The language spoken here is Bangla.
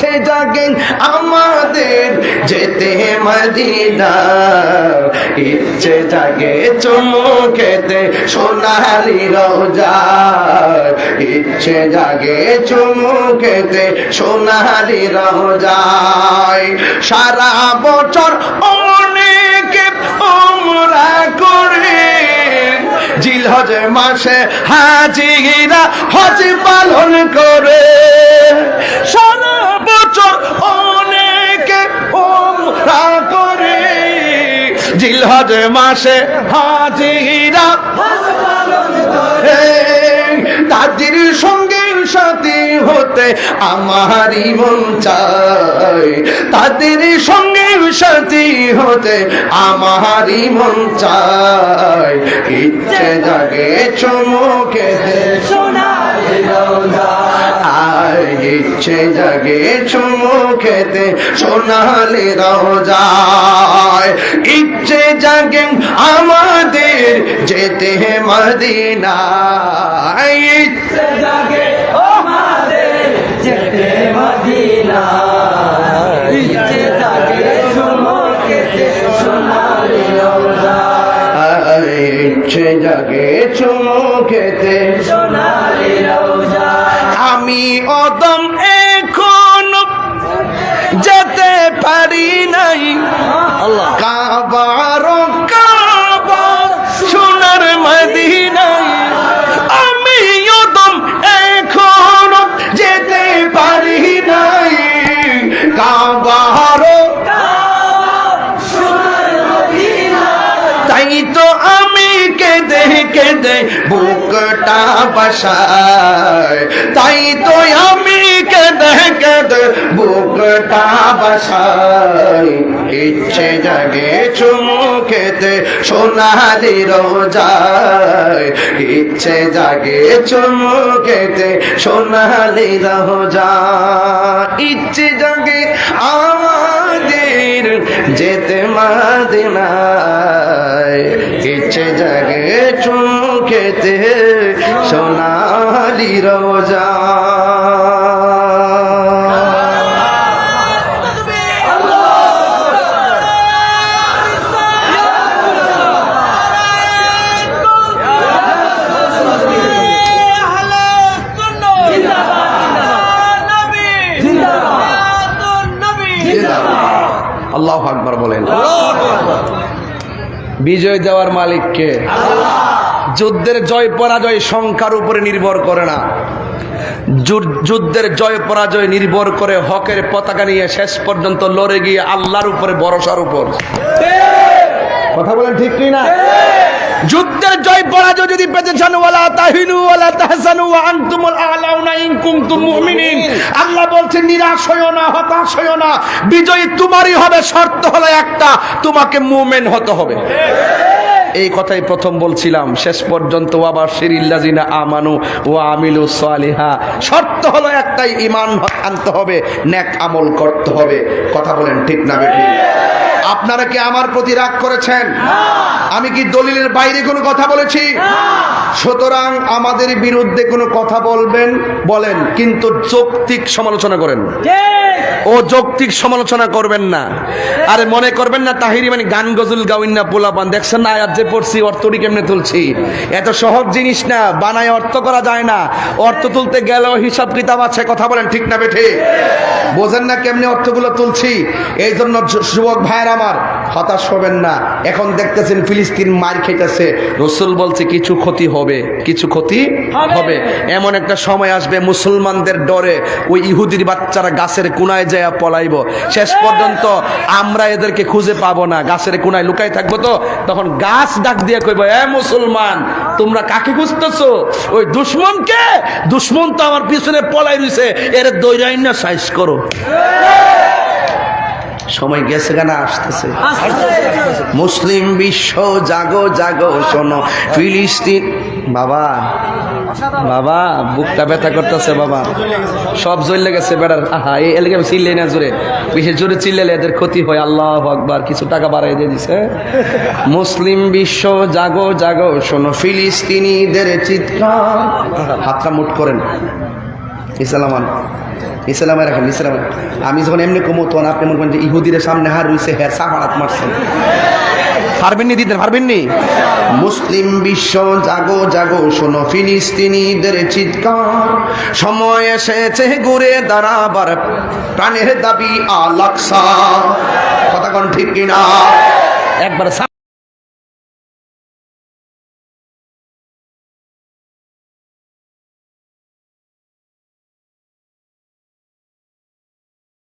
ইচ্ছে জাগে আমাদের যেতে মদিনা, ইচ্ছে জাগে চুমু খেতে সোনালি রোজা, ইচ্ছে জাগে চুমু খেতে সোনালি রোজায়। সারা বছর অনেকে উমরা করে, জিলহজ মাসে হাজিরা হজ পালন করে। সারা বছর অনেকে উমরা করে, জিলহজ মাসে হাজিরা হজ পালন করে। তাদের সঙ্গে সাথী হতে আমারই মন চায়, তাদের সঙ্গে সাথী হতে আমারই মন চায়। ইচ্ছে জাগে চুমু খেতে সোনালি রোজা, ইচ্ছে জাগে চুমু খেতে সোনালি রোজায়। ইচ্ছে জাগে আমাদের যেতে মদিনা, ইচ্ছে জাগে আমাদের যেতে মদিনা, ইচ্ছে জাগে চুমু খেতে সোনালি রোজা, ইচ্ছে জাগে চুমু খেতে সোনালি রোজা। আমি অদম এখনো যেতে পারি নাই, কাবার কাবা সোনার মদিনায়। আমি অদম এখনো যেতে পারি নাই, কাবার সোনার মদিনায়। তাই তো আমি কেঁদে কেঁদে বুকটা বাসায়, তাই তো আমি কেঁদে কেঁদে বুকটা বাসায়। ইচ্ছে জাগে চুমু খেতে সোনালি রোজায়, ইচ্ছে জাগে চুমু খেতে সোনালি রোজায়। ইচ্ছে জাগে আমাদের যেতে মদিনায়, ইচ্ছে জাগে চুমু খেতে সোনালি রোজা। আল্লাহু আকবার বলেন। বিজয় দেওয়ার মালিক কে? যুদ্ধের জয় পরাজয় সংখ্যার উপরে নির্ভর করে না, যুদ্ধের জয় পরাজয় নির্ভর করে হকের পতাকা নিয়ে শেষ পর্যন্ত লড়ে গিয়ে আল্লাহর উপরে ভরসার উপর। কথা বলেন ঠিক কি না? যুদ্ধের জয় পরাজয় যদি পেতে চান, ওয়ালা তাহিনু ওয়ালা তাহজানু ওয়া আনতুমুল আ'লাউনা ইন কুনতুম মুমিনিন। আল্লাহ বলছেন নিরাশ হয়ো না, হতাশ হয়ো না, বিজয় তোমারই হবে, শর্ত হলো একটা, তোমাকে মুমিন হতে হবে। এই কথাই প্রথম বলছিলাম, শেষ পর্যন্ত ওয়াবাশিরিল্লাযিনা আমানু ওয়া আমিলুস সালিহা, শর্ত হলো একটাই, ঈমান আনতে হবে, নেক আমল করতে হবে। কথা বলেন ঠিক না বেঠিক? আপনারা কি আমার প্রতি রাগ করেছেন? আমি কি দলিলের বাইরে কোনো কথা বলেছি? সুতরাং আমাদের বিরুদ্ধে কোনো কথা বলবেন বলেন, কিন্তু যৌক্তিক সমালোচনা করেন, ও যৌক্তিক সমালোচনা করবেন না। আরে মনে করবেন না তাহিরি মানে গান গজল গাউন না পোলাপান, দেখছেন না আয়াত যে পড়ছি অর্থটি কেমনে তুলছি, এত সহজ জিনিস না, বানায় অর্থ করা যায় না, অর্থ তুলতে গেলেও হিসাব কিতাব আছে। কথা বলেন ঠিক না বেঠে? বোঝেন না কেমনে অর্থগুলো তুলছি? এই জন্য যুবক ভাইয়ের আমার, হতাশ হবেন না। এখন দেখতেছেন ফিলিস্তিন মার খেতেছে, রাসূল বলছে কিছু ক্ষতি হবে, কিছু ক্ষতি হবে। এমন একটা সময় আসবে মুসলমানদের ডরে ওই ইহুদির বাচ্চারা গাছের কোনায় যায় পলাইব, শেষ পর্যন্ত আমরা এদেরকে খুঁজে পাবো না, গাছের কোনায় লুকাই থাকবো। তো তখন গাছ ডাক দিয়ে কইব, এ মুসলমান তোমরা কাকে খুঁজতেছো? ওই দুশমনকে, দুশমন তো আমার পিছনে পলাই রইছে, এর দৈরাইন না সাইজ করো। সময় গেছে গানা আসতেছে। মুসলিম বিশ্ব জাগো জাগো শোনো, ফিলিস্তিন বাবা বাবা বুকটা ব্যথা করতেছে বাবা, সব জ্বলে গেছে বেড়ার। আহা এই এলাকা চিল্লে না জোরে, বেশি জোরে চিল্লালে এদের ক্ষতি হয়। আল্লাহু আকবার, কিছু টাকা বাড়াই দিয়ে দিছে। মুসলিম বিশ্ব জাগো জাগো শোনো, ফিলিস্তিনিদের চিৎকার। হাতটা মুঠ করেন, ইসলামান ইসলামে রাখেন ইসলাম। আমি যখন এমনি কমো তখন আপনি মনে করেন যে ইহুদির সামনে হার রয়েছে হ্যাঁ সাহারাত মারছেন। পারবেননি দিতেন, পারবেননি? মুসলিম বিশ্ব জাগো জাগো, শোনো ফিলিস্তিনিদের চিৎকার, সময় এসেছে ঘুরে দাঁড়াবার, প্রাণের দাবি আল আকসা। কথা কোন ঠিক কিনা? একবার